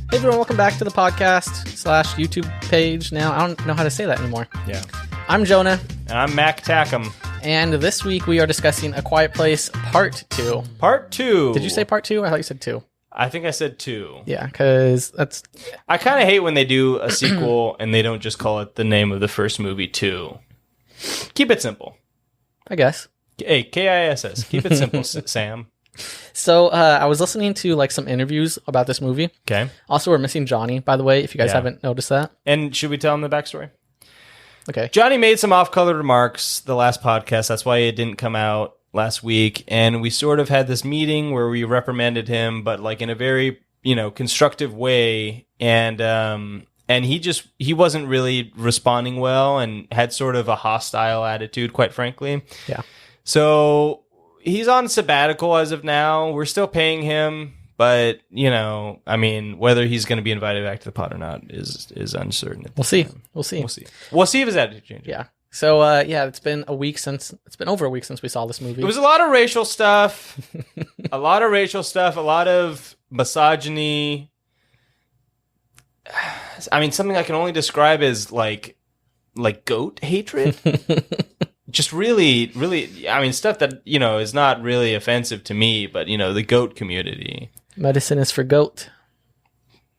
Hey everyone, welcome back to the podcast / YouTube page. Now, I don't know how to say that anymore. Yeah. I'm Jonah. And I'm Mac Tackham. And this week we are discussing A Quiet Place Part 2. Part 2. Did you say Part 2? I thought you said 2. I think I said 2. Yeah, because that's... I kind of hate when they do a sequel and they don't just call it the name of the first movie 2. Keep it simple. I guess. Hey, K-I-S-S. Keep it simple, Sam. So, I was listening to like some interviews about this movie. Okay. Also, we're missing Johnny, by the way, if you guys Yeah. haven't noticed that. And should we tell him the backstory? Okay. Johnny made some off-color remarks the last podcast. That's why it didn't come out last week. And we sort of had this meeting where we reprimanded him, but like in a very, constructive way. And he wasn't really responding well and had sort of a hostile attitude, quite frankly. Yeah. So he's on sabbatical as of now. We're still paying him. But, whether he's going to be invited back to the pod or not is uncertain. We'll see. We'll see. We'll see if his attitude changes. Yeah. So, it's been over a week since we saw this movie. It was a lot of racial stuff. A lot of misogyny. I mean, something I can only describe as like goat hatred. Just really, really, stuff that, is not really offensive to me, but, the goat community. Medicine is for goat.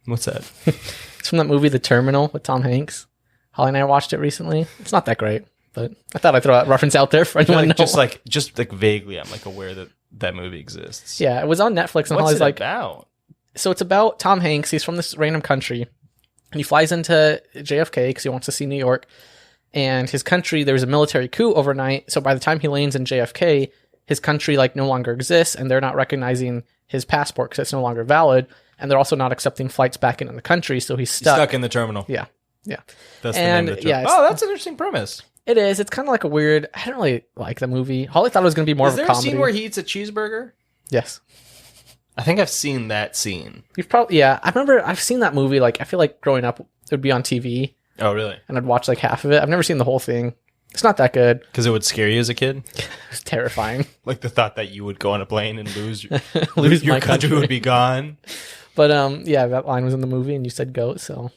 What's that? It's from that movie, The Terminal, with Tom Hanks. Holly and I watched it recently. It's not that great, but I thought I'd throw that reference out there for anyone to know. Just vaguely, I'm aware that movie exists. Yeah, it was on Netflix, and What's Holly's it about? So it's about Tom Hanks. He's from this random country, and he flies into JFK because he wants to see New York. And his country, there was a military coup overnight. So by the time he lands in JFK, his country no longer exists, and they're not recognizing his passport because it's no longer valid. And they're also not accepting flights back into the country. So he's stuck. He's stuck in the terminal. Yeah. That's the name of the terminal. Oh, that's an interesting premise. It is. It's kind of like a weird. I don't really like the movie. Holly thought it was going to be more of a comedy. Is there a scene where he eats a cheeseburger? Yes. I think I've seen that scene. You've probably. Yeah, I remember. I've seen that movie. I feel like growing up, it would be on TV. Oh, really? And I'd watch half of it. I've never seen the whole thing. It's not that good. Because it would scare you as a kid? It's terrifying. Like the thought that you would go on a plane and lose your my country would be gone. But that line was in the movie and you said goat, so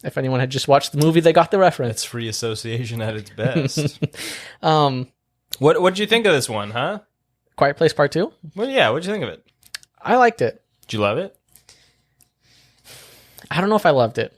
if anyone had just watched the movie, they got the reference. It's free association at its best. What did you think of this one, huh? Quiet Place Part 2? Well, yeah, what'd you think of it? I liked it. Did you love it? I don't know if I loved it.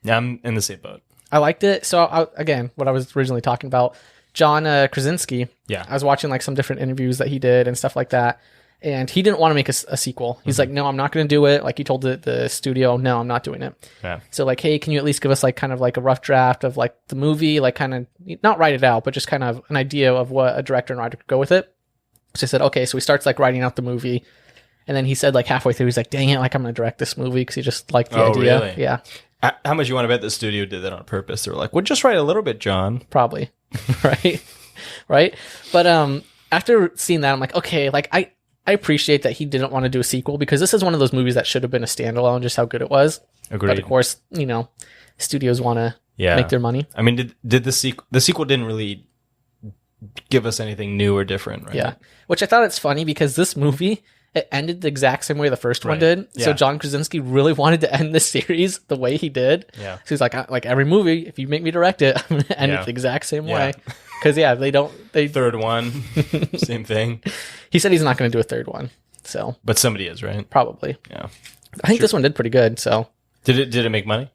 Yeah, I'm in the same boat. I liked it. So, again, what I was originally talking about, John Krasinski. Yeah. I was watching some different interviews that he did and stuff like that. And he didn't want to make a sequel. He's like, no, I'm not going to do it. He told the studio, no, I'm not doing it. Yeah. So hey, can you at least give us kind of a rough draft of the movie, kind of not write it out, but just kind of an idea of what a director and writer could go with it. So he said, okay. So he starts writing out the movie. And then he said halfway through, he's like, dang it, I'm going to direct this movie because he just liked the idea. Really? Yeah. How much you want to bet the studio did that on purpose? They were like, well, just write a little bit, John. Probably. Right. But after seeing that, I'm like, okay, I appreciate that he didn't want to do a sequel because this is one of those movies that should have been a standalone, just how good it was. Agreed. But of course, studios want to make their money. I mean, did the sequel didn't really give us anything new or different, right? Yeah. Which I thought it's funny because this movie, it ended the exact same way the first one did. Yeah. So John Krasinski really wanted to end the series the way he did. Yeah. So he's like every movie, if you make me direct it, I'm going to end it the exact same way. Because, they third one, same thing. He said he's not going to do a third one. So, but somebody is, right? Probably. Yeah. I think this one did pretty good. So, did it make money?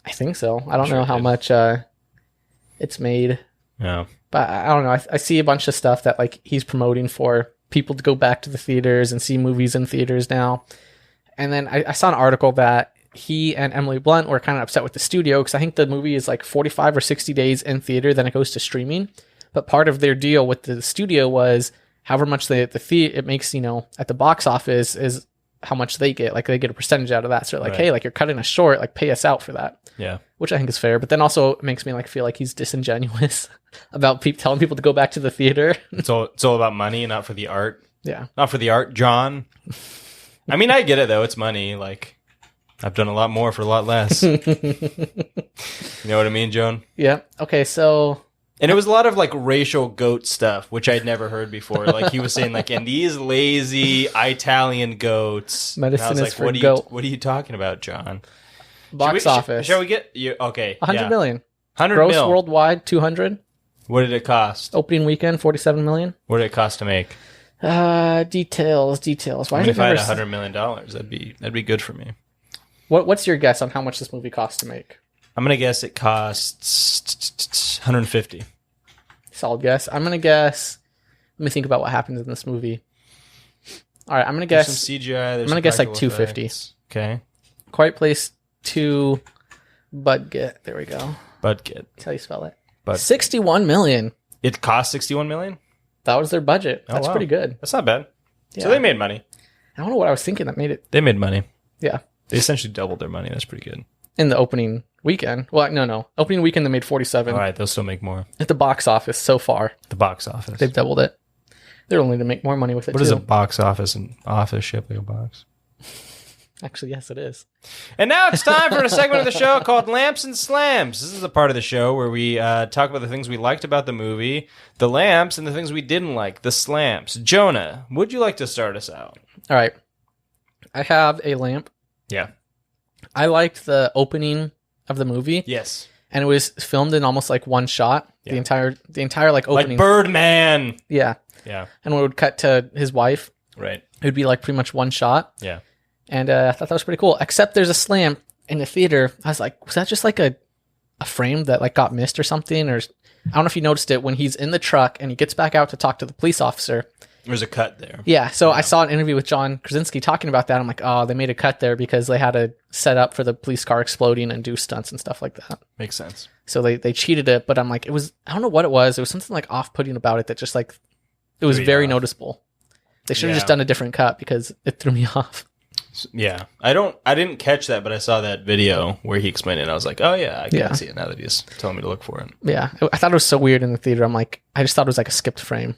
I think so. I don't know how much it's made. Yeah. But I don't know. I see a bunch of stuff that he's promoting for people to go back to the theaters and see movies in theaters now. And then I saw an article that he and Emily Blunt were kind of upset with the studio because I think the movie is 45 or 60 days in theater, then it goes to streaming. But part of their deal with the studio was however much it makes, at the box office is how much they get. They get a percentage out of that. So hey, you're cutting us short, pay us out for that. Yeah. Which I think is fair. But then also it makes me feel like he's disingenuous about telling people to go back to the theater. It's all about money, not for the art. Yeah. Not for the art, John. I mean, I get it though. It's money. I've done a lot more for a lot less. You know what I mean, Joan? Yeah. Okay, so And it was a lot of like racial goat stuff, which I'd never heard before. Like he was saying, like, and these lazy Italian goats. Medicine and I was is like, for goat. What are you talking about, John? Box office. Shall we get you? Okay, 100 million. 100 Gross mil. worldwide 200. What did it cost? Opening weekend 47 million. What did it cost to make? Details. Why If I had never $100 million, that'd be good for me. What's your guess on how much this movie cost to make? I'm gonna guess it costs 150. Solid guess. I'm gonna guess. Let me think about what happens in this movie. All right, I'm gonna guess. There's some CGI. I'm gonna guess like 250. Okay. Quiet Place 2. Budget. There we go. Budget. That's how you spell it. 61 million. It cost 61 million. That was their budget. That's pretty good. That's not bad. Yeah. So they made money. I don't know what I was thinking that made it. They made money. Yeah. They essentially doubled their money. That's pretty good. In the opening weekend. Well, no. Opening weekend they made 47. All right, they'll still make more. At the box office so far. The box office. They've doubled it. They're only to make more money with it. What is a box office and office shaped like a box? Actually, yes, it is. And now it's time for a segment of the show called Lamps and Slams. This is a part of the show where we talk about the things we liked about the movie, the lamps, and the things we didn't like, the slams. Jonah, would you like to start us out? All right. I have a lamp. Yeah. I liked the opening of the movie. Yes. And it was filmed in almost like one shot. Yeah. The entire like opening. Like Birdman. Yeah. Yeah. And when it would cut to his wife, right, it would be like pretty much one shot. Yeah. And I thought that was pretty cool. Except there's a slam in the theater. I was like, was that just like a frame that like got missed or something? Or I don't know if you noticed it when he's in the truck and he gets back out to talk to the police officer. There's a cut there. Yeah. So I saw an interview with John Krasinski talking about that. I'm like, oh, they made a cut there because they had to set up for the police car exploding and do stunts and stuff like that. Makes sense. So they cheated it, but I'm like, I don't know what it was. It was something like off-putting about it that just like, it was very noticeable. They should have just done a different cut because it threw me off. Yeah. I didn't catch that, but I saw that video where he explained it and I was like, oh yeah, I can see it now that he's telling me to look for it. Yeah. I thought it was so weird in the theater. I'm like, I just thought it was like a skipped frame.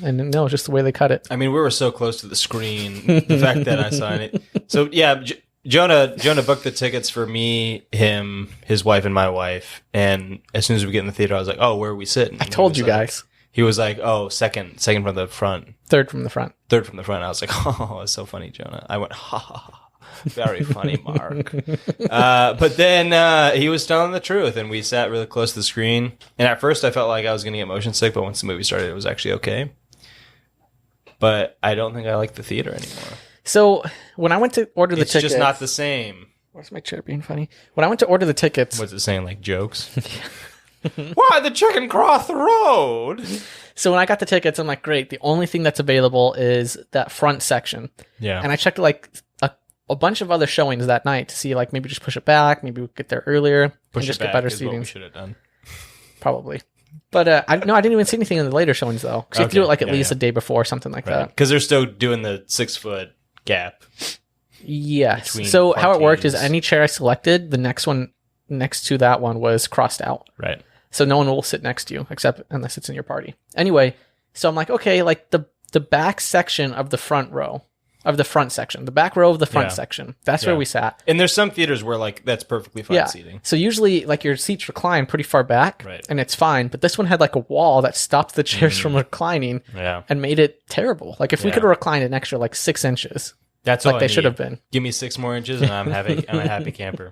And no, just the way they cut it. I mean, we were so close to the screen. The fact that I saw it. So yeah, Jonah booked the tickets for me, him, his wife, and my wife. And as soon as we get in the theater, I was like, "Oh, where are we sitting?" I told you guys. He was like, "Oh, second from the front, third from the front." I was like, "Oh, it's so funny, Jonah." I went, "Ha ha ha." Very funny, Mark. But then he was telling the truth, and we sat really close to the screen. And at first, I felt like I was going to get motion sick, but once the movie started, it was actually okay. But I don't think I like the theater anymore. So when I went to order the tickets... It's just not the same. Where's my chair being funny? When I went to order the tickets... What's it saying, like jokes? Why, the chicken crossed the road? So when I got the tickets, I'm like, great. The only thing that's available is that front section. Yeah. And I checked like a bunch of other showings that night to see like maybe just push it back. Maybe we get there earlier. Push and just it back get better is seating. what we should have done. Probably. But I didn't even see anything in the later showings though. Because you have to do it like at least a day before or something like that. Because they're still doing the 6-foot gap. Yes. So how it worked is any chair I selected, the next one next to that one was crossed out. Right. So no one will sit next to you except unless it's in your party. Anyway, so I'm like, okay, like the back section of the front row. Of the front section. The back row of the front section. That's where we sat. And there's some theaters where like that's perfectly fine seating. So usually like your seats recline pretty far back. Right. And it's fine. But this one had like a wall that stopped the chairs from reclining. Yeah. And made it terrible. Like if we could have reclined an extra like 6 inches. That's like all they I should need. have been. Give me 6 more inches and I'm a happy camper.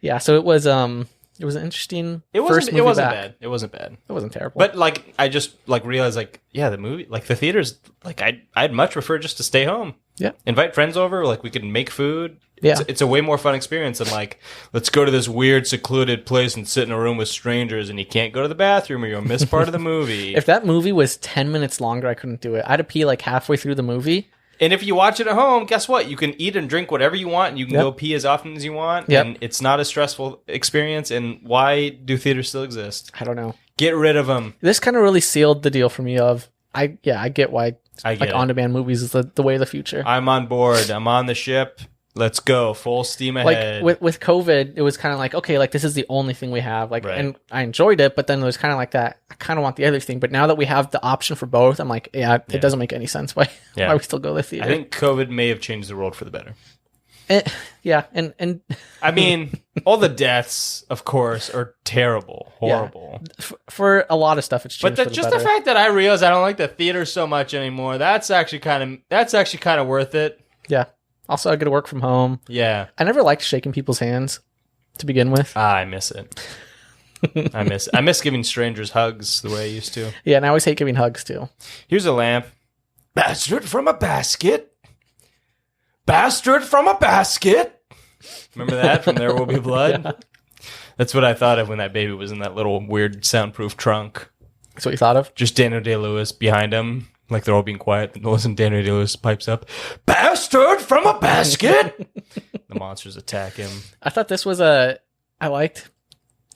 Yeah, so it was an interesting first movie it wasn't back. bad. It wasn't bad. It wasn't terrible. But like I just like realized like the movie like the theaters like I'd much prefer just to stay home. Yeah. Invite friends over, like we could make food. Yeah. It's a way more fun experience than like let's go to this weird secluded place and sit in a room with strangers and you can't go to the bathroom or you'll miss part of the movie. If that movie was 10 minutes longer, I couldn't do it. I had to pee like halfway through the movie. And if you watch it at home, guess what? You can eat and drink whatever you want and you can go pee as often as you want. Yep. And it's not a stressful experience. And why do theaters still exist? I don't know. Get rid of them. This kind of really sealed the deal for me of, I get why I get it. on-demand movies is the way of the future. I'm on board. I'm on the ship. Let's go. Full steam ahead. Like with COVID, it was kind of like, okay, like this is the only thing we have. Like, and I enjoyed it, but then it was kind of like that. I kind of want the other thing. But now that we have the option for both, I'm like, it doesn't make any sense why we still go to the theater. I think COVID may have changed the world for the better. And I mean, all the deaths, of course, are terrible, horrible. For a lot of stuff, it's changed. But just the fact that I realized I don't like the theater so much anymore, that's actually kind of worth it. Yeah. Also, I get to work from home. Yeah. I never liked shaking people's hands to begin with. I miss it. I miss giving strangers hugs the way I used to. Yeah, and I always hate giving hugs too. Here's a lamp. Bastard from a basket. Bastard from a basket. Remember that from There Will Be Blood? Yeah. That's what I thought of when that baby was in that little weird soundproof trunk. That's what you thought of? Just Daniel Day-Lewis behind him. Like they're all being quiet. And all of a sudden Daniel Day-Lewis pipes up, "Bastard from a basket!" The monsters attack him. I thought this was I liked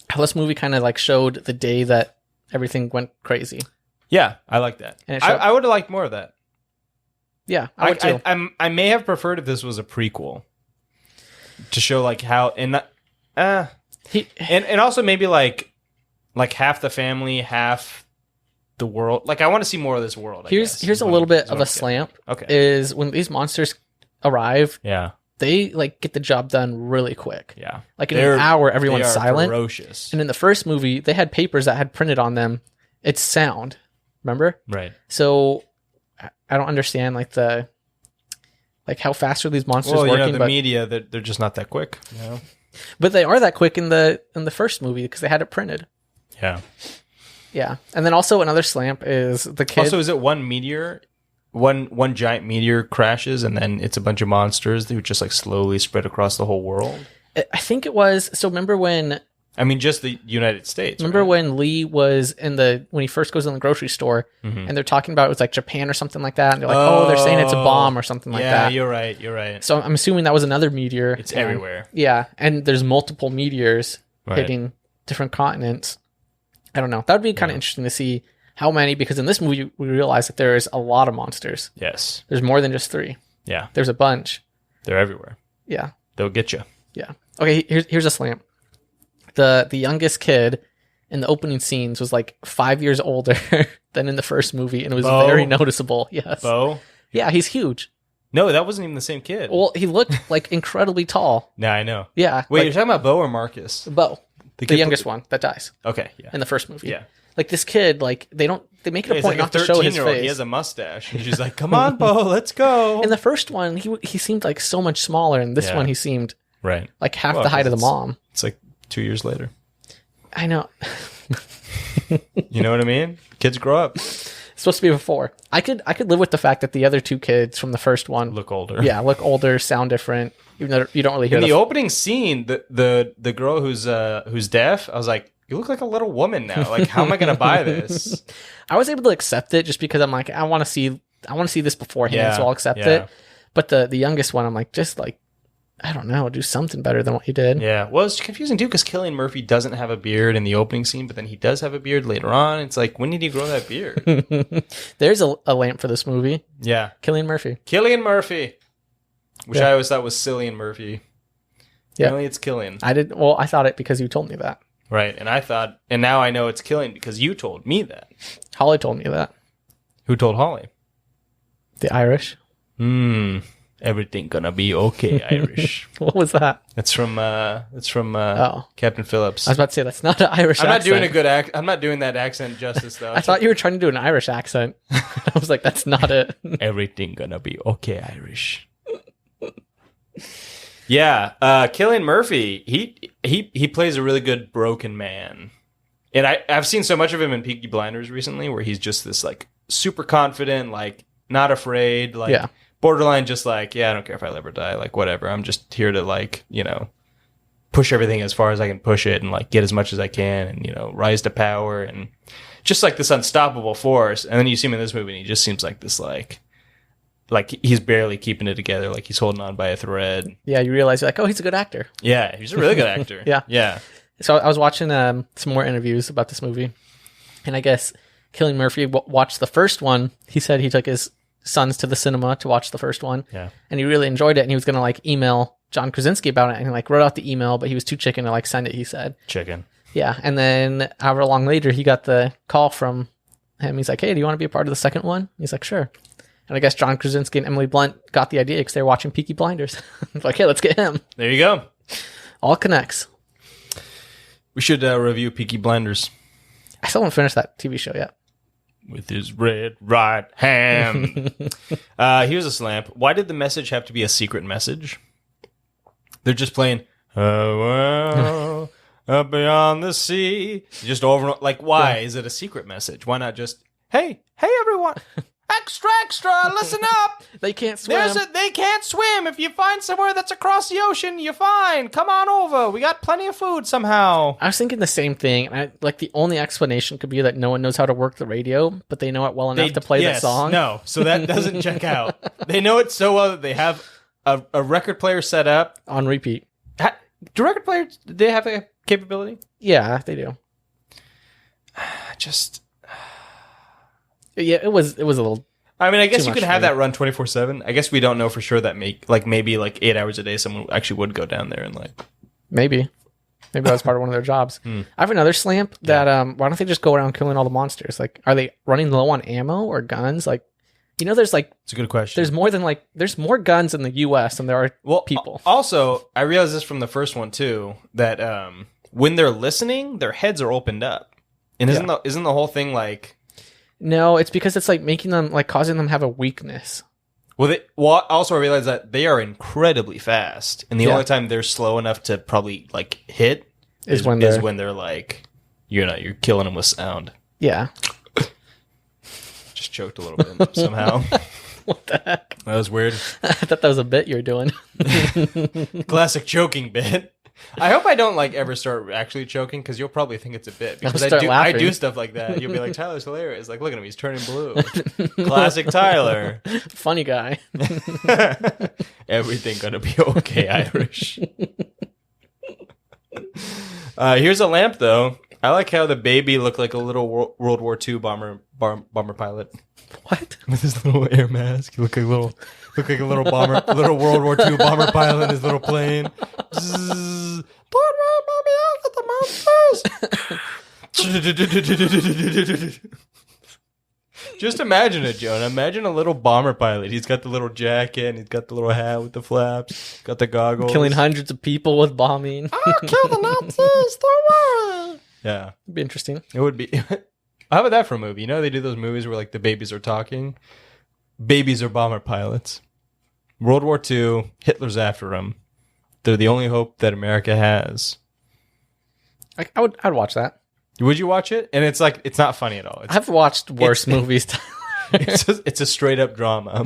how this movie kind of like showed the day that everything went crazy. Yeah, I like that. And I would have liked more of that. Yeah, I would too. I may have preferred if this was a prequel to show like how and also maybe like half the family, half the world. Like I want to see more of this world. Here's a little bit of a slant. Okay, is when these monsters arrive. Yeah, they like get the job done really quick. Yeah, like in an hour, everyone's silent. Ferocious. And in the first movie, they had papers that had printed on them. It's sound. Remember? Right. So I don't understand how fast are these monsters working? The media they're just not that quick. You know? But they are that quick in the first movie because they had it printed. Yeah. Yeah. And then also another slamp is the kid. Also, is it one meteor? One giant meteor crashes and then it's a bunch of monsters that would just like slowly spread across the whole world? I think it was. So remember when... I mean, just the United States. Remember when Lee was when he first goes in the grocery store and they're talking about it was like Japan or something like that. And they're like, they're saying it's a bomb or something like that. Yeah, you're right. So I'm assuming that was another meteor. It's everywhere. Yeah. And there's multiple meteors hitting different continents. I don't know. That would be kind of interesting to see how many, because in this movie, we realize that there is a lot of monsters. Yes. There's more than just 3. Yeah. There's a bunch. They're everywhere. Yeah. They'll get you. Yeah. Okay, here's a slam. The youngest kid in the opening scenes was like 5 years older than in the first movie, and it was very noticeable. Yes. Bo? Yeah, he's huge. No, that wasn't even the same kid. Well, he looked like incredibly tall. Yeah, I know. Yeah. Wait, you're talking about Bo or Marcus? Bo. The youngest one that dies. Okay, yeah. In the first movie. Yeah. Like this kid, like they make it a point not to show his face. He has a mustache. And she's like, "Come on, Bo, let's go." In the first one, he seemed like so much smaller, and this one he seemed like half the height of the mom. It's like 2 years later. I know. You know what I mean? Kids grow up. It's supposed to be before. I could live with the fact that the other 2 kids from the first one look older. Yeah, look older, sound different. Even though you don't really hear in the opening scene, the girl who's deaf, I was like, "You look like a little woman now. Like, how am I going to buy this?" I was able to accept it just because I'm like, I want to see this beforehand, so I'll accept it. But the youngest one, I'm like, just like, I don't know, do something better than what you did. Yeah, well, it's confusing too because Cillian Murphy doesn't have a beard in the opening scene, but then he does have a beard later on. It's like, when did he grow that beard? There's a lamp for this movie. Yeah, Cillian Murphy, which I always thought was Cillian Murphy. Yeah, it's Cillian. I thought it because you told me that. Right, and now I know it's Cillian because you told me that. Holly told me that. Who told Holly? The Irish. Everything gonna be okay, Irish. What was that? It's from Captain Phillips. I was about to say that's not an Irish accent. Not doing a good I'm not doing that accent justice though. I thought you were trying to do an Irish accent. I was like, that's not it. Everything gonna be okay, Irish. Yeah, Cillian Murphy, he plays a really good broken man. And I've seen so much of him in Peaky Blinders recently where he's just this like super confident, like not afraid, like borderline just like, I don't care if I live or die, like whatever. I'm just here to like, push everything as far as I can push it and like get as much as I can and, rise to power and just like this unstoppable force. And then you see him in this movie and he just seems like this like he's barely keeping it together, like he's holding on by a thread. Yeah, you realize you're like, oh, he's a good actor. Yeah, he's a really good actor. Yeah. So I was watching some more interviews about this movie, and I guess Cillian Murphy watched the first one. He said he took his sons to the cinema to watch the first one, and he really enjoyed it, and he was going to like email John Krasinski about it, and he like wrote out the email, but he was too chicken to like send it, he said. Chicken. Yeah, and then however long later, he got the call from him. He's like, hey, do you want to be a part of the second one? He's like, sure. And I guess John Krasinski and Emily Blunt got the idea because they were watching Peaky Blinders. Like, hey, let's get him. There you go. All connects. We should review Peaky Blinders. I still haven't finished that TV show yet. with his red right hand. Here's a slamp. Why did the message have to be a secret message? They're just playing, oh, well, up beyond the sea. Just over and over. Like, why is it a secret message? Why not just, hey, everyone. Extra, extra, listen up. They can't swim. They can't swim. If you find somewhere that's across the ocean, you're fine. Come on over. We got plenty of food somehow. I was thinking the same thing. Like, the only explanation could be that no one knows how to work the radio, but they know it well enough to play the song. No, so that doesn't check out. They know it so well that they have a record player set up. On repeat. Do record players, do they have a capability? Yeah, they do. Yeah, it was a little. I mean, I guess you could have that run 24/7. I guess we don't know for sure that maybe 8 hours a day someone actually would go down there and maybe that was part of one of their jobs. I have another slamp that why don't they just go around killing all the monsters? Like, are they running low on ammo or guns? Like, there's it's a good question. There's more guns in the U.S. than there are people. Also, I realized this from the first one too, that when they're listening, their heads are opened up, and isn't the whole thing like? No, it's because it's like making them causing them to have a weakness. Well, also I realized that they are incredibly fast, and the only time they're slow enough to probably hit is when they're like, you're killing them with sound. Yeah. Just choked a little bit somehow. What the heck? That was weird. I thought that was a bit you were doing. Classic choking bit. I hope I don't ever start actually choking, because you'll probably think it's a bit, because I do stuff like that. You'll be like, Tyler's hilarious. Like, look at him, he's turning blue. Classic Tyler. Funny guy. Everything gonna be okay, Irish. Here's a lamp though. I like how the baby looked like a little World War II bomber pilot. What? With his little air mask, he looked like a little bomber, little World War II bomber pilot in his little plane. Zzz. Put mommy out at the monsters. Just imagine it, Jonah. Imagine a little bomber pilot. He's got the little jacket, and he's got the little hat with the flaps, got the goggles. Killing hundreds of people with bombing. I'll kill the Nazis, don't worry. Yeah. It'd be interesting. It would be. How about that for a movie? They do those movies where the babies are talking. Babies are bomber pilots. World War II, Hitler's after them. They're the only hope that America has. I'd watch that. Would you watch it? And it's not funny at all. I've watched worse movies. It's a straight up drama.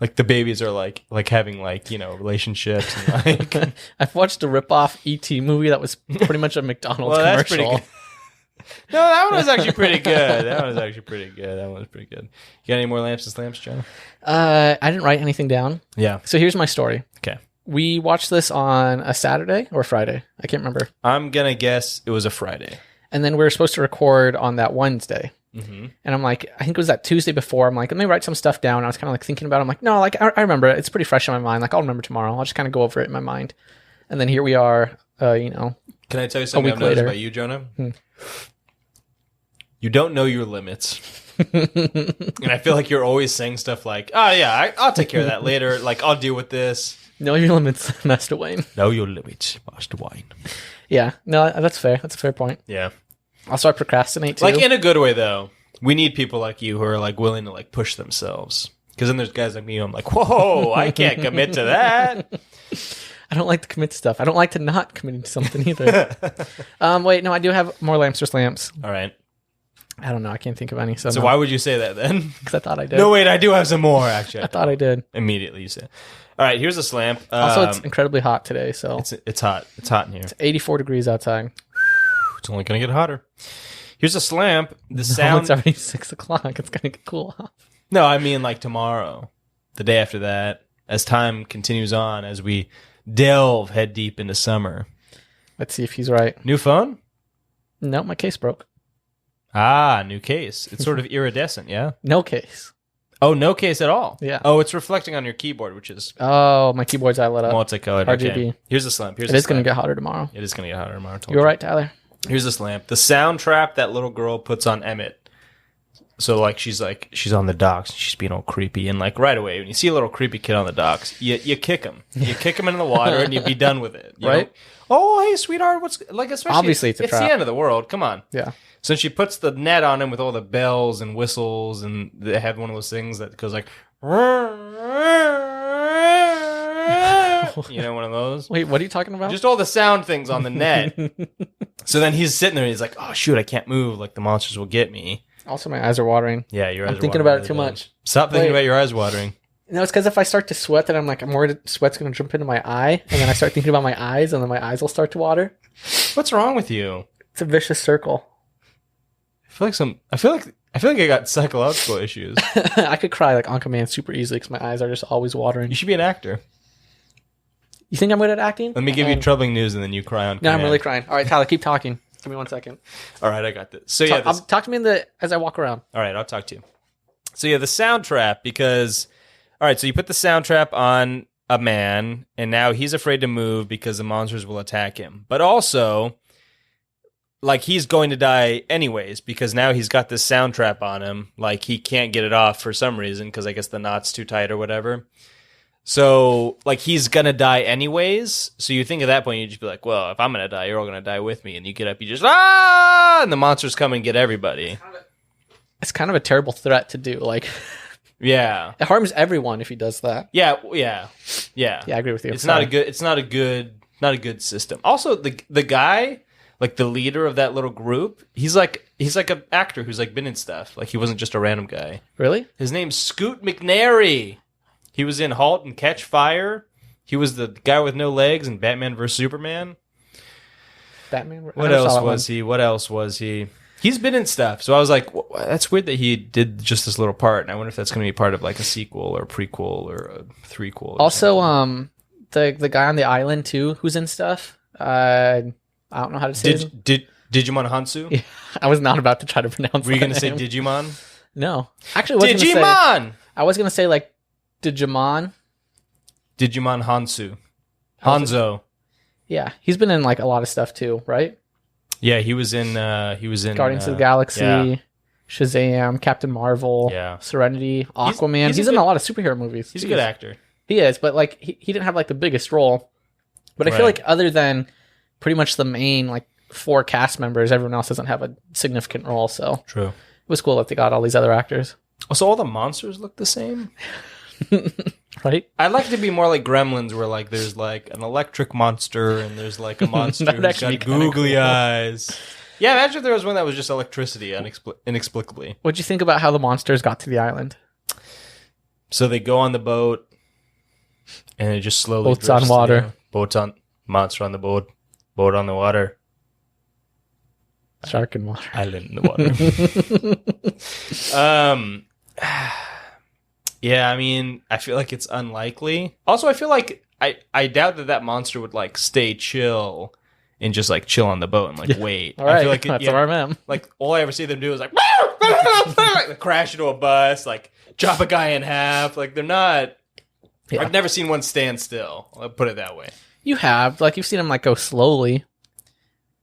The babies are having relationships and I've watched a rip-off E.T. movie that was pretty much a McDonald's commercial. That's pretty good. No, that one was actually pretty good. That one was pretty good. You got any more lamps and slamps, John? I didn't write anything down. Yeah. So here's my story. Okay. We watched this on a Saturday or Friday. I can't remember. I'm going to guess it was a Friday. And then we were supposed to record on that Wednesday. Mm-hmm. And I'm like, I think it was that Tuesday before. I'm like, let me write some stuff down. I was kind of thinking about it. I'm like, no, I remember it. It's pretty fresh in my mind. I'll remember tomorrow. I'll just kind of go over it in my mind. And then here we are, Can I tell you something I've noticed about you, Jonah? You don't know your limits. And I feel like you're always saying stuff like, oh yeah, I'll take care of that later. I'll deal with this. Know your limits, Master Wayne. Know your limits, Master Wayne. Yeah, no, that's fair. That's a fair point. Yeah. Also, I procrastinate too. In a good way, though. We need people like you who are willing to push themselves. Because then there's guys like me who I'm like, whoa, I can't commit to that. I don't like to commit to stuff. I don't like to not commit to something either. Wait, no, I do have more lamps or slamps. All right. I don't know. I can't think of any. So no. Why would you say that then? Because I thought I did. No, wait, I do have some more, actually. I thought I did. Immediately you said. All right, here's a slamp. Also, it's incredibly hot today, so... It's hot. It's hot in here. It's 84 degrees outside. It's only going to get hotter. Here's a slamp. The sound... It's already 6 o'clock. It's going to get cool off. No, I mean tomorrow. The day after that. As time continues on, as we delve head deep into summer. Let's see if he's right. New phone? No, my case broke. Ah, new case. It's sort of iridescent, yeah? No case. Oh, no case at all? Yeah. Oh, it's reflecting on your keyboard, which is... Oh, my keyboard's eye lit up. Multicolored. RGB. Okay. Here's a slamp. It is going to get hotter tomorrow. It is going to get hotter tomorrow. You're right, Tyler. Here's a slamp. The sound trap that little girl puts on Emmett. like she's on the docks and she's being all creepy, and like right away when you see a little creepy kid on the docks, you kick him. You kick him into the water and you be done with it. Right? Know? Oh, hey, sweetheart, what's like? Especially obviously it's a trap. the end of the world. Come on. Yeah. So she puts the net on him with all the bells and whistles, and they have one of those things that goes like, you know, one of those. Wait, what are you talking about? Just all the sound things on the net. So then he's sitting there and he's like, oh shoot, I can't move. Like the monsters will get me. Also, my eyes are watering. Yeah, your eyes I'm are thinking watering about it too really much. bad. Stop thinking about your eyes watering. No, it's because if I start to sweat, then I'm like, I'm worried sweat's going to jump into my eye, and then I start thinking about my eyes, and then my eyes will start to water. What's wrong with you? It's a vicious circle. I feel like I got psychological issues. I could cry like Anchorman super easily because my eyes are just always watering. You should be an actor. You think I'm good at acting? Let me give you troubling news, and then you cry on No, command. I'm really crying. All right, Tyler, keep talking. Give me 1 second. All right, I got this. So yeah, talk to me as I walk around. All right, I'll talk to you. So yeah, the sound trap, because all right, so you put the sound trap on a man, and now he's afraid to move because the monsters will attack him. But also, like, he's going to die anyways because now he's got this sound trap on him. Like, he can't get it off for some reason because I guess the knot's too tight or whatever. So, like, he's going to die anyways. So you think at that point, you just be like, well, if I'm going to die, you're all going to die with me. And you get up, you just, and the monsters come and get everybody. It's kind of a terrible threat to do. Like, yeah. It harms everyone if he does that. Yeah. Yeah, I agree with you. It's not a good system. Also, the guy, like the leader of that little group, he's like an actor who's like been in stuff. Like he wasn't just a random guy. Really? His name's Scoot McNairy. He was in *Halt and Catch Fire*. He was the guy with no legs in *Batman vs Superman*. Batman. What else was he? He's been in stuff. So I was like, that's weird that he did just this little part. And I wonder if that's going to be part of like a sequel or a prequel or a threequel. Also, the guy on the island too, who's in stuff. I don't know how to say it. Digimon Hansu? Yeah, I was not about to try to pronounce. Were you going to say Digimon? No, actually, I was going to say like Digimon Hansu. Hanzo. Yeah, he's been in like a lot of stuff too, right? Yeah, he was in Guardians of the Galaxy, Shazam, Captain Marvel, Serenity, Aquaman. He's in a lot of superhero movies. He's a good actor. He is, but like he didn't have like the biggest role. But I feel like other than pretty much the main like 4 cast members, everyone else doesn't have a significant role. So true. It was cool that they got all these other actors. Also, all the monsters look the same. Right? I'd like it to be more like Gremlins, where like there's like an electric monster and there's like a monster who's got googly eyes. Yeah, imagine if there was one that was just electricity inexplicably. What'd you think about how the monsters got to the island? So they go on the boat and it just slowly boats on water. Boats on monster on the boat on the water. Shark in water. Island in the water. Yeah, I mean, I feel like it's unlikely. Also, I feel like I doubt that monster would like stay chill and just like chill on the boat and like wait. All right, I feel like that's RMM. Like all I ever see them do is like crash into a bus, like chop a guy in half. Like they're not. Yeah. I've never seen one stand still. I'll put it that way. You have, like, you've seen him like go slowly.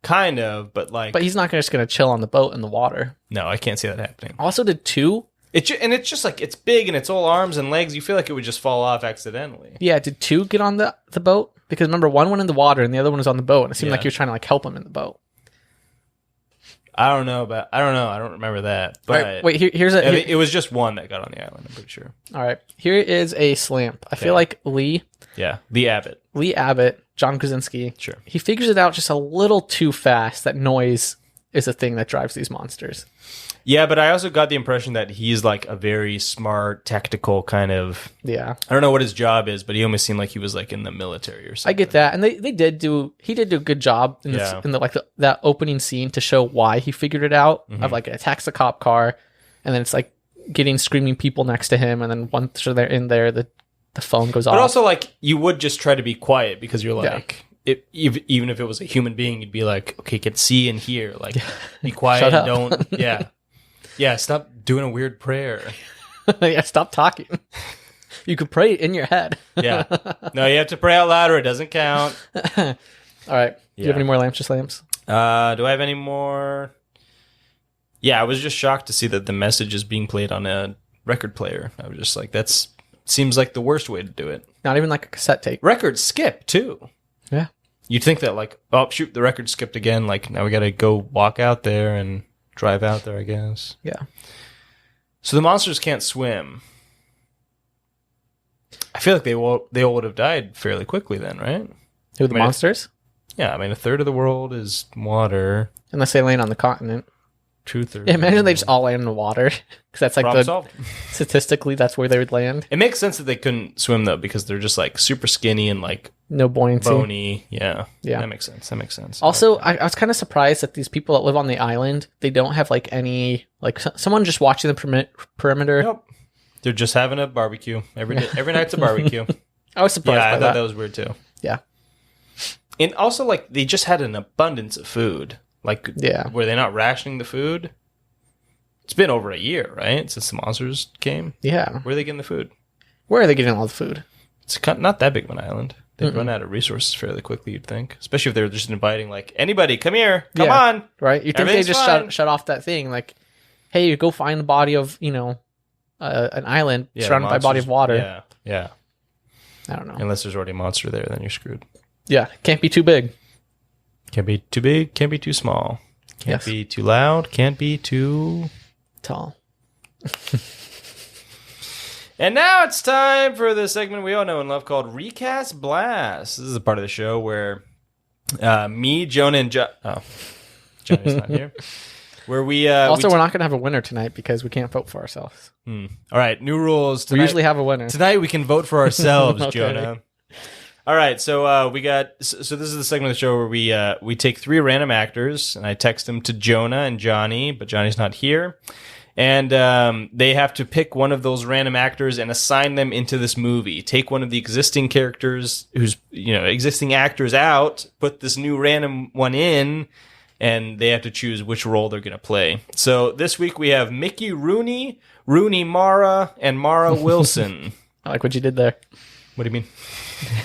Kind of, but like. But he's not just going to chill on the boat in the water. No, I can't see that happening. Also, did 2. And it's just like, it's big and it's all arms and legs. You feel like it would just fall off accidentally. Yeah, did 2 get on the boat? Because remember, one went in the water and the other one was on the boat. And it seemed like you were trying to like help him in the boat. I don't know. I don't remember that. But right, wait, it was just one that got on the island, I'm pretty sure. All right. Here is a slamp. I feel like Lee Abbott, John Krasinski. Sure. He figures it out just a little too fast that noise is a thing that drives these monsters. Yeah, but I also got the impression that he's like a very smart, tactical kind of. Yeah. I don't know what his job is, but he almost seemed like he was like in the military or something. I get that, and he did do a good job in that opening scene to show why he figured it out. Of like it attacks the cop car, and then it's like getting screaming people next to him, and then once they're in there, the phone goes off. But also, like, you would just try to be quiet because you're like. Even if it was a human being, you'd be like, okay, can see and hear. Like, be quiet and don't. Yeah, stop doing a weird prayer. Yeah, stop talking. You could pray in your head. Yeah. No, you have to pray out loud or it doesn't count. All right. Do you have any more lamps or slams? Do I have any more? Yeah, I was just shocked to see that the message is being played on a record player. I was just like, that's seems like the worst way to do it. Not even like a cassette tape. Record skip, too. Yeah. You'd think that, like, oh, shoot, the record skipped again. Like, now we got to go walk out there and drive out there, I guess. Yeah. So the monsters can't swim. I feel like they all would have died fairly quickly then, right? Who, the monsters? Yeah, I mean, a third of the world is water. Unless they land on the continent. Two-thirds. Yeah, imagine they just all land in the water. Because that's like Problem solved. Statistically, that's where they would land. It makes sense that they couldn't swim, though, because they're just, like, super skinny and, like, no buoyancy. Bony. Yeah. Yeah. That makes sense. Also, I was kind of surprised that these people that live on the island, they don't have, like, any, like, someone just watching the perimeter. Nope. They're just having a barbecue. Every night's a barbecue. I was surprised Yeah, by I thought that was weird, too. Yeah. And also, like, they just had an abundance of food. Like, yeah. Were they not rationing the food? It's been over a year, right? Since the monsters came? Yeah. Where are they getting the food? Where are they getting all the food? It's not that big of an island. They'd run out of resources fairly quickly, you'd think. Especially if they were just inviting, like, anybody, come here, come on. Right? You think they just shut off that thing, like, hey, go find the body of, an island surrounded by a body of water. Yeah. I don't know. Unless there's already a monster there, then you're screwed. Yeah, can't be too big. Can't be too big, can't be too small. Can't be too loud, can't be too... tall. And now it's time for the segment we all know and love called Recast Blast. This is a part of the show where me, Jonah, and Jonah's not here. Where we we're not going to have a winner tonight because we can't vote for ourselves. All right, new rules. We usually have a winner. Tonight we can vote for ourselves, Okay. Jonah. All right, so this is the segment of the show where we take 3 random actors and I text them to Jonah and Johnny, but Johnny's not here. And they have to pick one of those random actors and assign them into this movie. Take one of the existing characters existing actors out, put this new random one in, and they have to choose which role they're going to play. So this week we have Mickey Rooney, Rooney Mara, and Mara Wilson. I like what you did there. What do you mean?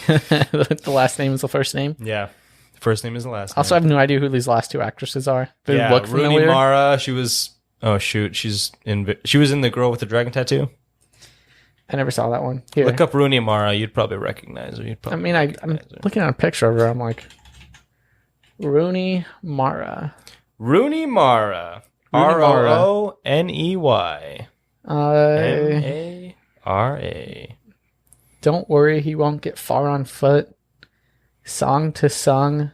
The last name is the first name. Yeah. The first name is the last name. Also, I have no idea who these last 2 actresses are. They look Rooney familiar. Mara, she was... Oh, shoot. She was in The Girl with the Dragon Tattoo. I never saw that one. Here. Look up Rooney Mara. You'd probably recognize her. I'm looking at a picture of her. I'm like, Rooney Mara. Rooney Mara. Rooney. Mara. Don't worry, he won't get far on foot. Song to song.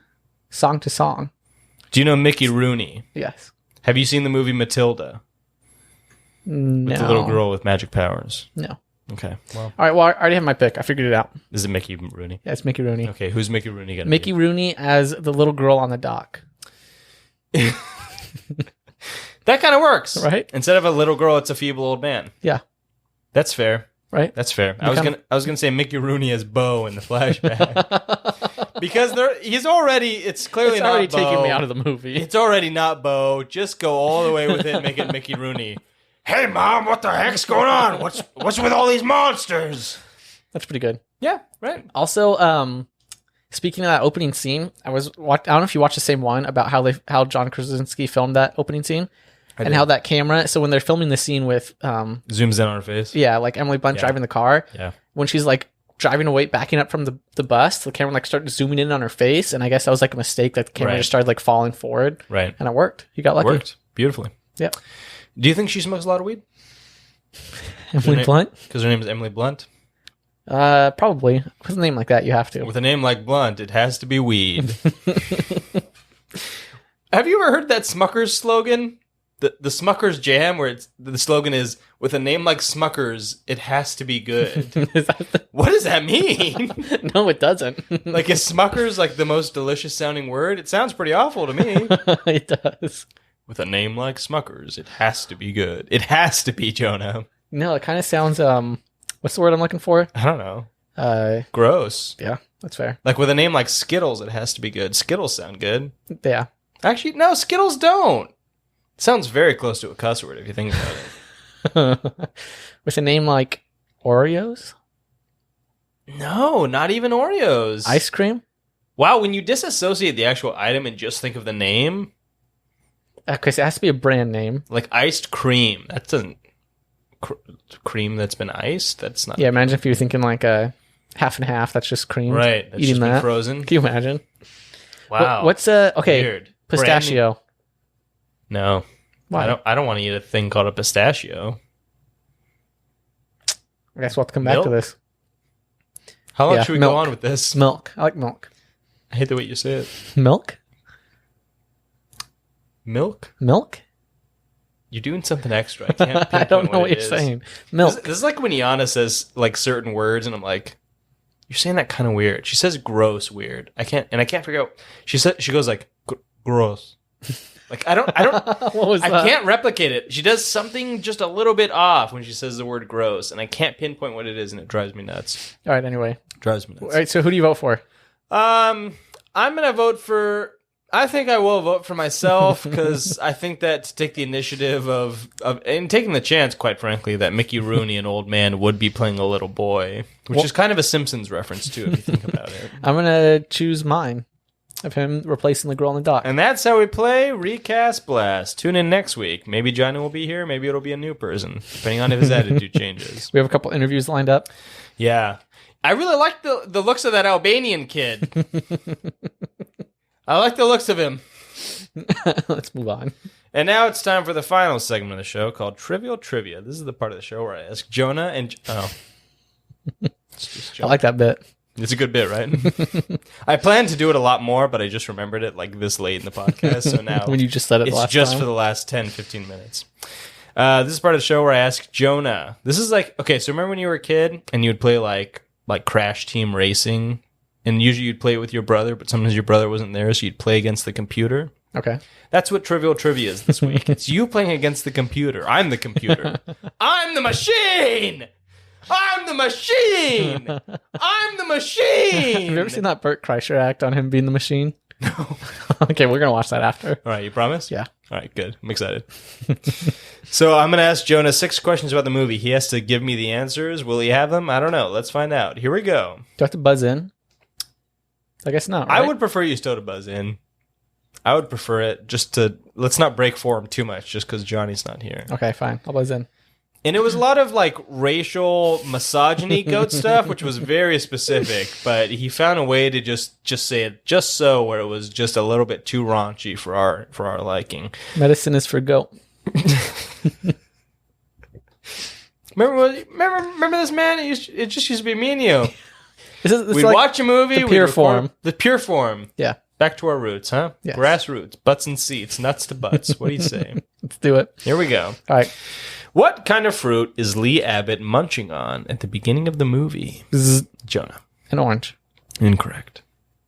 Do you know Mickey Rooney? Yes. Have you seen the movie Matilda? No. With the little girl with magic powers? No. Okay. Well. All right, well, I already have my pick. I figured it out. Is it Mickey Rooney? Yeah, it's Mickey Rooney. Okay, who's Mickey Rooney going to be? Mickey Rooney as the little girl on the dock. That kind of works. Right? Instead of a little girl, it's a feeble old man. Yeah. That's fair. Right? That's fair. I was gonna say Mickey Rooney as Bo in the flashback. Because it's already not Bo. Taking me out of the movie. It's already not Bo. Just go all the way with it and make it Mickey Rooney. Hey Mom, what the heck's going on? What's with all these monsters? That's pretty good. Yeah, right. Also, speaking of that opening scene, I don't know if you watched the same one about how John Krasinski filmed that opening scene. And how that camera, so when they're filming the scene with... zooms in on her face. Yeah, like Emily Blunt driving the car. Yeah. When she's like driving away, backing up from the bus, the camera like started zooming in on her face. And I guess that was like a mistake that the camera just started like falling forward. Right. And it worked. You got lucky. It worked. Beautifully. Yeah. Do you think she smokes a lot of weed? Emily Blunt? Because her name is Emily Blunt? Probably. With a name like that, you have to. With a name like Blunt, it has to be weed. Have you ever heard that Smucker's slogan? The Smucker's Jam, where the slogan is, with a name like Smucker's, it has to be good. What does that mean? No, it doesn't. Like, is Smucker's like the most delicious sounding word? It sounds pretty awful to me. It does. With a name like Smucker's, it has to be good. It has to be, Jonah. No, it kind of sounds, what's the word I'm looking for? I don't know. Gross. Yeah, that's fair. Like with a name like Skittles, it has to be good. Skittles sound good. Yeah. Actually, no, Skittles don't. Sounds very close to a cuss word if you think about it. With a name like Oreos? No, not even Oreos. Ice cream? Wow, when you disassociate the actual item and just think of the name, Okay, so it has to be a brand name. Like iced cream. That's a cream that's been iced. That's not. Yeah, imagine if you were thinking like a half and half. That's just cream. Right. That's Eating just been that. frozen. Can you imagine? Wow. What's okay? Weird. Pistachio. No. Why? I don't want to eat a thing called a pistachio. I guess we'll have to come back to this. How long should we go on with this? Milk. I like milk. I hate the way you say it. Milk? Milk? Milk? You're doing something extra. I can't. I don't know what you're saying. Milk. This is like when Yana says like certain words, and I'm like, "You're saying that kind of weird." She says "gross" weird. I can't figure out. She goes like "gross." Like I don't. What was that? I can't replicate it. She does something just a little bit off when she says the word "gross," and I can't pinpoint what it is, and it drives me nuts. All right. Anyway, Drives me nuts. all right. So who do you vote for? I'm gonna vote for. I think I will vote for myself because I think that to take the initiative of and taking the chance, quite frankly, that Mickey Rooney, an old man, would be playing a little boy, which is kind of a Simpsons reference too, if you think about it. I'm gonna choose mine of him replacing the girl in the dock. And that's how we play Recast Blast. Tune in next week. Maybe Johnny will be here. Maybe it'll be a new person, depending on if his attitude changes. We have a couple interviews lined up. Yeah, I really like the looks of that Albanian kid. I like the looks of him. Let's move on. And now it's time for the final segment of the show called Trivial Trivia. This is the part of the show where I ask Jonah and... Oh. It's just Jonah. I like that bit. It's a good bit, right? I planned to do it a lot more, but I just remembered it like this late in the podcast. So now when you just said it it's last just time. for the last 10, 15 minutes. This is part of the show where I ask Jonah. This is like... Okay, so remember when you were a kid and you would play like Crash Team Racing? And usually you'd play it with your brother, but sometimes your brother wasn't there, so you'd play against the computer. Okay. That's what Trivial Trivia is this week. It's you playing against the computer. I'm the computer. I'm the machine! I'm the machine! I'm the machine! Have you ever seen that Bert Kreischer act on him being the machine? No. Okay, we're going to watch that after. All right, you promise? Yeah. All right, good. I'm excited. So I'm going to ask Jonah 6 questions about the movie. He has to give me the answers. Will he have them? I don't know. Let's find out. Here we go. Do I have to buzz in? I guess not, right? I would prefer you still to buzz in. I would prefer it just to... Let's not break form too much just because Johnny's not here. Okay, fine. I'll buzz in. And it was a lot of like racial misogyny goat stuff, which was very specific, but he found a way to just say it just so where it was just a little bit too raunchy for our liking. Medicine is for goat. Remember this man? It just used to be me and you. We'd like watch a movie. the pure form. The pure form. Yeah. Back to our roots, huh? Yes. Grassroots, butts and seats, nuts to butts. What do you say? Let's do it. Here we go. All right. What kind of fruit is Lee Abbott munching on at the beginning of the movie? Zzz. Jonah. An orange. Incorrect.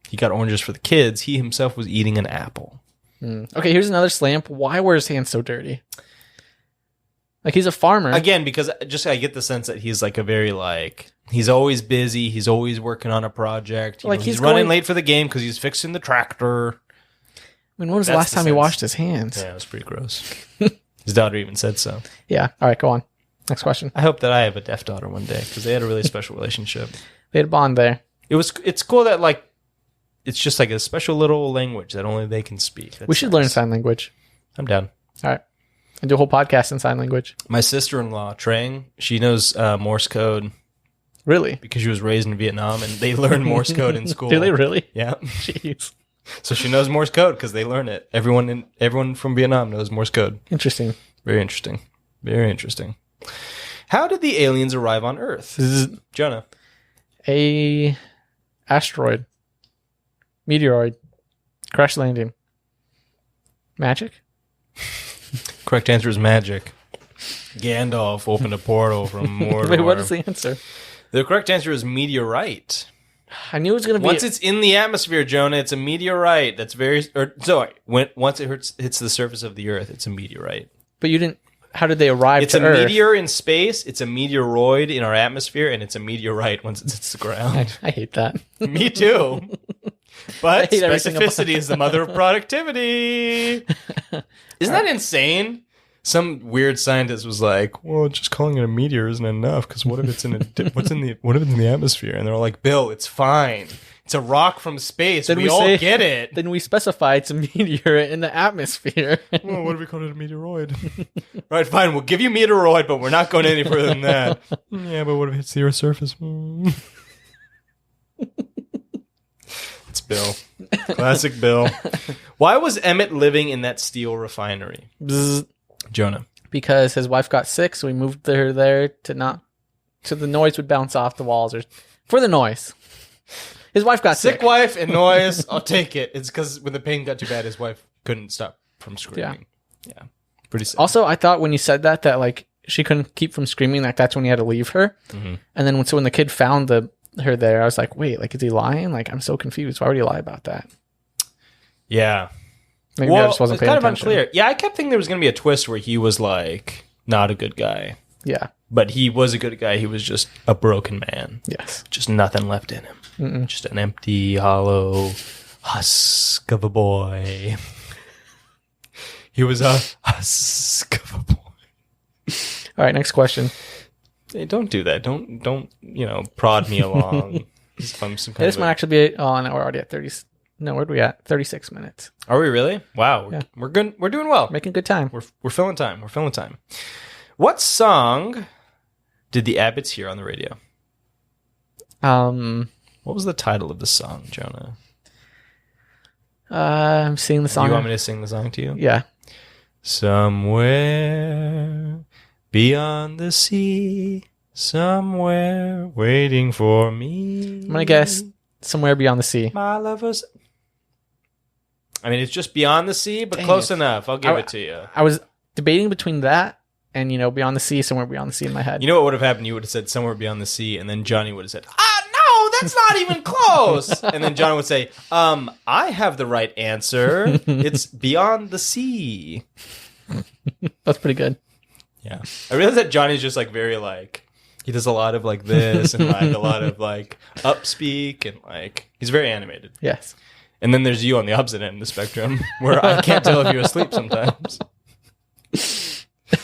He got oranges for the kids. He himself was eating an apple. Okay, here's another slam. Why were his hands so dirty? Like, he's a farmer. Again, because I get the sense that he's like a very he's always busy. He's always working on a project. He's running late for the game because he's fixing the tractor. I mean, when was the last time he washed his hands? Yeah, it was pretty gross. His daughter even said so. Yeah. All right, go on. Next question. I hope that I have a deaf daughter one day because they had a really special relationship. They had a bond there. It's cool that it's just like a special little language that only they can speak. We should learn sign language. I'm down. All right. And do a whole podcast in sign language. My sister-in-law, Trang, she knows Morse code. Really? Because she was raised in Vietnam and they learn Morse code in school. Do they really? Yeah. Jeez. So she knows Morse code because they learn it. Everyone from Vietnam knows Morse code. Interesting. Very interesting. Very interesting. How did the aliens arrive on Earth? Jonah. A asteroid. Meteoroid. Crash landing. Magic? Correct answer is magic. Gandalf opened a portal from Mordor. Wait, what is the answer? The correct answer is meteorite. I knew it was going to be... Once it's in the atmosphere, Jonah, it's a meteorite. That's very... once it hits the surface of the Earth, it's a meteorite. But you didn't... How did they arrive It's to Earth? It's a meteor in space, it's a meteoroid in our atmosphere, and it's a meteorite once it hits the ground. I hate that. Me too. But hate everything about specificity is the mother of productivity. Isn't that insane? Some weird scientist was like, "Well, just calling it a meteor isn't enough because what if it's in what if it's in the atmosphere?" And they're all like, "Bill, it's fine. It's a rock from space. Then we we all say- get it. Then we specify it's a meteor in the atmosphere. Well, what do we call it? A meteoroid. Right, fine. We'll give you meteoroid, but we're not going any further than that. Yeah, but what if it hits the Earth's surface? It's Bill. Classic Bill. Why was Emmett living in that steel refinery? Bzz. Jonah. Because his wife got sick, so we moved her there so the noise would bounce off the walls, or for the noise. His wife got sick. Sick wife and noise. I'll take it. It's because when the pain got too bad, his wife couldn't stop from screaming. Yeah. Pretty sad. Also, I thought when you said that like she couldn't keep from screaming, like that's when you had to leave her. Mm-hmm. And then when the kid found her there, I was like, wait, like is he lying? Like I'm so confused. Why would he lie about that? Yeah. Maybe I just wasn't it's paying kind attention. of unclear. Yeah, I kept thinking there was going to be a twist where he was like not a good guy. Yeah. But he was a good guy. He was just a broken man. Yes. Just nothing left in him. Just an empty, hollow husk of a boy. He was a husk of a boy. All right, next question. Hey, don't do that. Don't prod me along. This might actually be. Oh, no, we're already at 30. No, where are we at? 36 minutes. Are we really? Wow. Yeah. We're good. We're doing well. Making good time. We're filling time. We're filling time. What song did the Abbots hear on the radio? What was the title of the song, Jonah? I'm singing the song. You want me to sing the song to you? Yeah. Somewhere beyond the sea, somewhere waiting for me. I'm gonna guess somewhere beyond the sea. My lovers. I mean, it's just beyond the sea, but Dang close it. enough. I'll give it to you. I was debating between that and beyond the sea, somewhere beyond the sea in my head. You know what would have happened? You would have said somewhere beyond the sea, and then Johnny would have said, no, that's not even close. And then Johnny would say, I have the right answer. It's beyond the sea. That's pretty good. Yeah. I realize that Johnny's just like very like, he does a lot of like this and like a lot of like upspeak and like, he's very animated. Yes. And then there's you on the opposite end of the spectrum where I can't tell if you're asleep sometimes.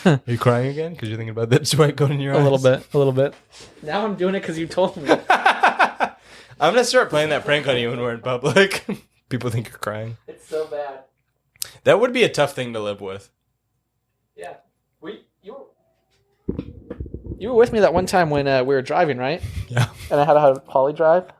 Are you crying again? Because you're thinking about that sweat going in your eyes? A little bit. Now I'm doing it because you told me. I'm going to start playing that prank on you when we're in public. People think you're crying. It's so bad. That would be a tough thing to live with. Yeah. You were with me that one time when we were driving, right? Yeah. And I had to have Polly drive.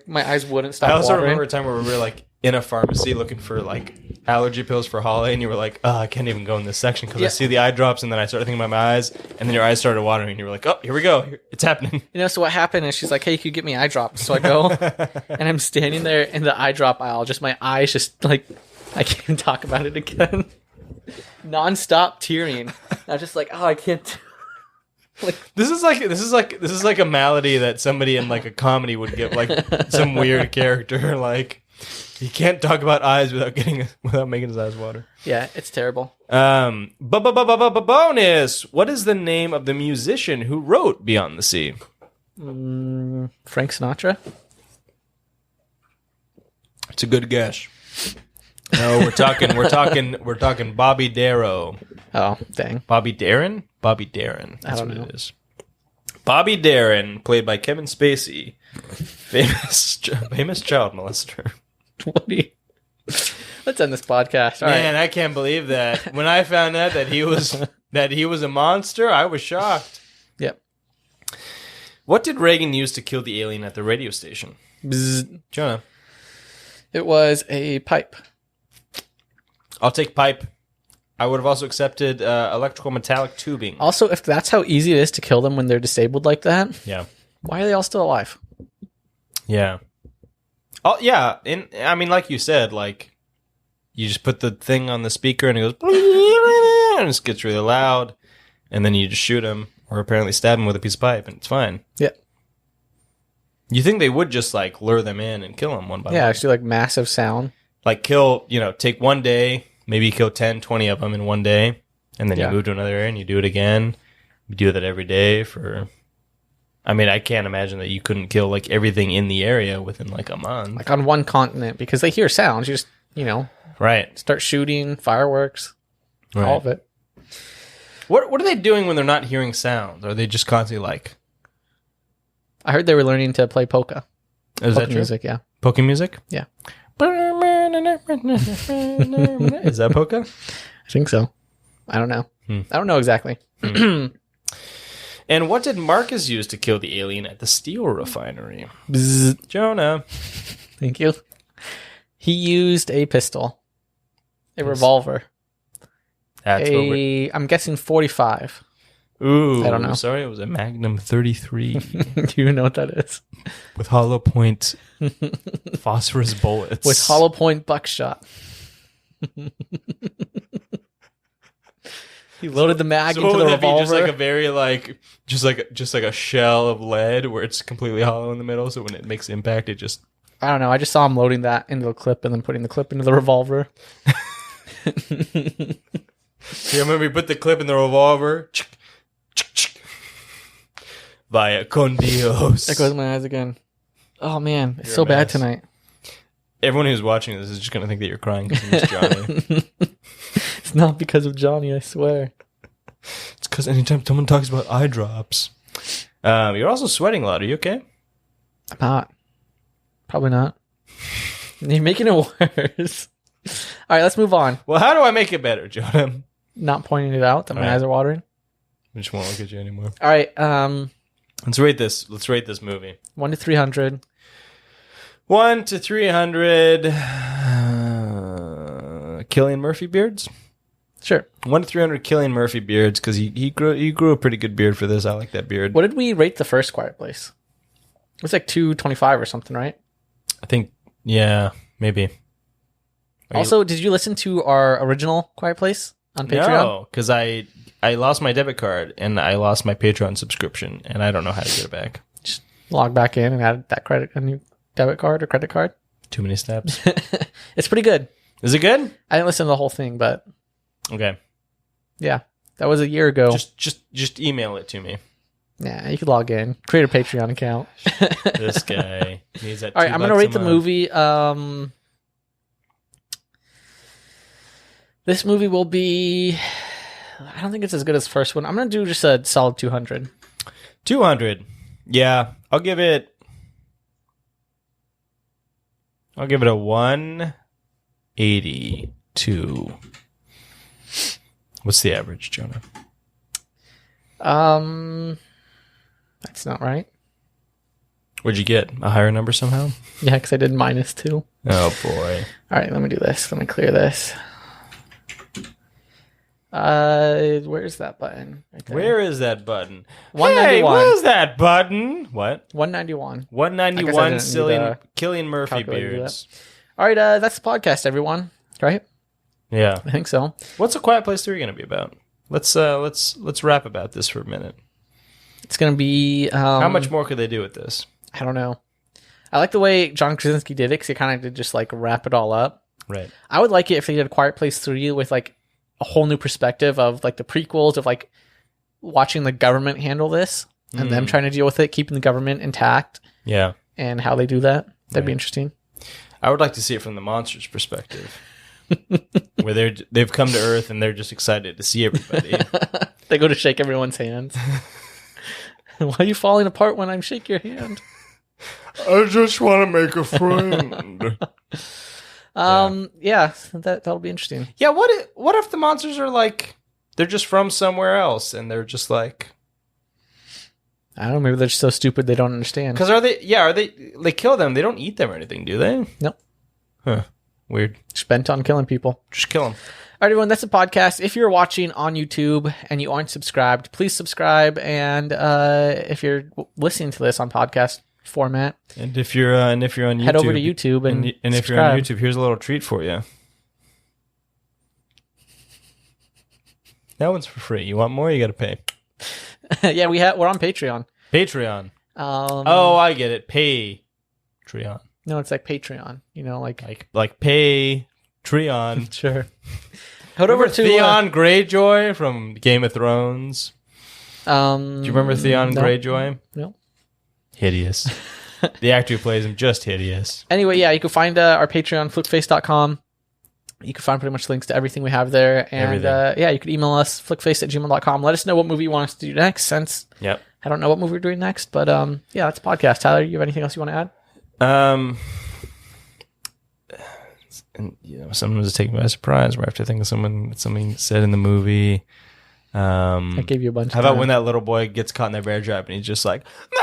My eyes wouldn't stop I also watering. remember a time where we were like in a pharmacy looking for like allergy pills for Holly, and you were like, "Oh, I can't even go in this section because I see the eye drops." And then I started thinking about my eyes, and then your eyes started watering, and you were like, "Oh, here we go, it's happening." So what happened is she's like, "Hey, you could get me eye drops." So I go, and I'm standing there in the eye drop aisle, just my eyes just like I can't even talk about it again. Non-stop tearing. I was just like, "Oh, I can't." This is like a malady that somebody in like a comedy would give like some weird character. Like he can't talk about eyes without making his eyes water. Yeah, it's terrible. Bonus. What is the name of the musician who wrote Beyond the Sea? Frank Sinatra. It's a good guess. No, we're talking Bobby Darrow. Oh, dang. Bobby Darin? Bobby Darin. That's I don't what know. it is. Bobby Darin, played by Kevin Spacey, famous child molester. Let's end this podcast. All Man, right. I can't believe that. When I found out that he was a monster, I was shocked. Yep. What did Reagan use to kill the alien at the radio station? Bzz. Jonah. It was a pipe. I'll take pipe. I would have also accepted electrical metallic tubing. Also, if that's how easy it is to kill them when they're disabled like that, Yeah. why are they all still alive? Yeah. Oh, yeah. And I mean, like you said, like you just put the thing on the speaker and it goes, and it gets really loud, and then you just shoot him or apparently stab him with a piece of pipe, and it's fine. Yeah. You think they would just like lure them in and kill them one by one? Yeah, actually, like massive sound. Like kill, take one day, maybe kill 10, 20 of them in one day, and then Yeah. you move to another area and you do it again. You do that every day for... I mean, I can't imagine that you couldn't kill like everything in the area within like a month. Like on one continent, because they hear sounds. You just, Right. start shooting, fireworks, all of it. What are they doing when they're not hearing sounds? Are they just constantly like... I heard they were learning to play polka. Is that Polka true? music, yeah. Polka music? Yeah. Is that polka? I think so. I don't know. I don't know exactly. And what did Marcus use to kill the alien at the steel refinery? Bzz. Jonah. Thank you. He used a pistol. A revolver. That's what we're... I'm guessing 45. Ooh. I don't know. Sorry, it was a Magnum 33 Do you know what that is? with hollow point phosphorus bullets. With hollow point buckshot. He loaded the mag into the revolver. Just like a very just like a shell of lead where it's completely hollow in the middle, so when it makes impact, it just... I don't know. I just saw him loading that into the clip and then putting the clip into the revolver. Yeah, remember you put the clip in the revolver? Vaya con Dios. There goes my eyes again. Oh man, it's You're so a bad mess. tonight. Everyone who's watching this is just going to think that you're crying because you miss Johnny. It's not because of Johnny, I swear. It's because anytime someone talks about eye drops. You're also sweating a lot. Are you okay? I'm not. Probably not. You're making it worse. All right, let's move on. Well, how do I make it better, Jonah? Not pointing it out that my All right. eyes are watering. I just won't look at you anymore. All right, Let's rate this. Let's rate this movie. 1 to 300. 1 to 300. Cillian Murphy beards. Sure. 1 to 300 Cillian Murphy beards because he grew a pretty good beard for this. I like that beard. What did we rate the first Quiet Place? It was like 225 or something, right? I think, yeah, maybe. Also, did you listen to our original Quiet Place on Patreon? No, because I lost my debit card and I lost my Patreon subscription and I don't know how to get it back. Just log back in and add that a new debit card or credit card. Too many steps. It's pretty good. Is it good? I didn't listen to the whole thing, but Okay. yeah, that was a year ago. Just email it to me. Yeah, you could log in, create a Patreon account. This guy needs that. All right, I'm gonna rate the movie. This movie will be... I don't think it's as good as the first one. I'm going to do just a solid 200. 200. Yeah, I'll give it a 182. What's the average, Jonah? That's not right. What'd you get? A higher number somehow? Yeah, because I did -2. Oh, boy. All right, let me do this. Let me clear this. Where's that button? Right there. Where is that button? 191. Hey, where's that button? What? 191. 191 I Cillian Murphy calculator to do beards. All right, that's the podcast, everyone. Right? Yeah. I think so. What's A Quiet Place 3 going to be about? Let's rap about this for a minute. It's going to be... How much more could they do with this? I don't know. I like the way John Krasinski did it because he kind of did just like wrap it all up. Right. I would like it if they did a Quiet Place 3 with like a whole new perspective of like the prequels of like watching the government handle this and them trying to deal with it, keeping the government intact. Yeah. And how they do that. That'd be interesting. I would like to see it from the monsters' perspective. Where they've come to Earth and they're just excited to see everybody. They go to shake everyone's hands. Why are you falling apart when I shake your hand? I just want to make a friend. Yeah, that'll be interesting. Yeah, what if the monsters are like they're just from somewhere else and they're just like I don't know, maybe they're just so stupid they don't understand. Because they kill them, they don't eat them or anything, do they? Nope. Huh. Weird. Just bent on killing people. Just kill them. All right, everyone, that's the podcast. If you're watching on YouTube and you aren't subscribed, please subscribe. And if you're listening to this on podcast format, and if you're on YouTube, head over to YouTube and if you're on YouTube, here's a little treat for you. That one's for free. You want more? You got to pay. Yeah, we're on Patreon. Patreon. Oh, I get it. Patreon. No, it's like Patreon. You know, like pay Treon. Sure. Head over to Theon Greyjoy from Game of Thrones. Do you remember Theon Greyjoy? No. Hideous. The actor who plays him, just hideous. Anyway, yeah, you can find our Patreon, flickface.com. You can find pretty much links to everything we have there. And yeah, you can email us, flickface@gmail.com. Let us know what movie you want us to do next, since I don't know what movie we're doing next. But yeah, that's a podcast. Tyler, you have anything else you want to add? And someone was taken by surprise. Where I have to think of something said in the movie. I gave you a bunch. How about when that little boy gets caught in that bear trap and he's just like, "Ma!"